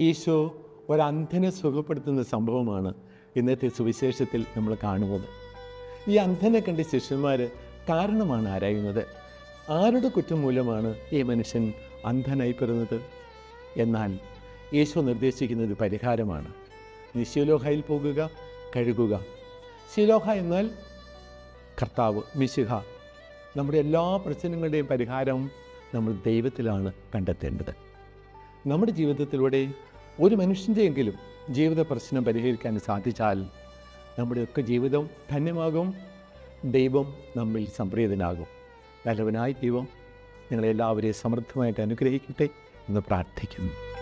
ഈശോ ഒരന്ധനെ സുഖപ്പെടുത്തുന്ന സംഭവമാണ് ഇന്നത്തെ സുവിശേഷത്തിൽ നമ്മൾ കാണുന്നത്. ഈ അന്ധനെ കണ്ട് ശിഷ്യന്മാർ കാരണമാണ് ആരായുന്നത്. ആരുടെ കുറ്റം മൂലമാണ് ഈ മനുഷ്യൻ അന്ധനായി പിറന്നത്? എന്നാൽ ഈശോ നിർദ്ദേശിക്കുന്നത് പരിഹാരമാണ്. നീ ശിലോഹയിൽ പോകുക, കഴുകുക. ശിലോഹ എന്നാൽ കർത്താവ്, മിശിഹ. നമ്മുടെ എല്ലാ പ്രശ്നങ്ങളുടെയും പരിഹാരം നമ്മൾ ദൈവത്തിലാണ് കണ്ടെത്തേണ്ടത്. നമ്മുടെ ജീവിതത്തിലൂടെ ഒരു മനുഷ്യൻ്റെയെങ്കിലും ജീവിത പ്രശ്നം പരിഹരിക്കാൻ സാധിച്ചാൽ നമ്മുടെയൊക്കെ ജീവിതം ധന്യമാകും, ദൈവം നമ്മിൽ സംപ്രീതനാകും. നല്ലവനായ ദൈവം നിങ്ങളെല്ലാവരെയും സമൃദ്ധമായിട്ട് അനുഗ്രഹിക്കട്ടെ എന്ന് പ്രാർത്ഥിക്കുന്നു.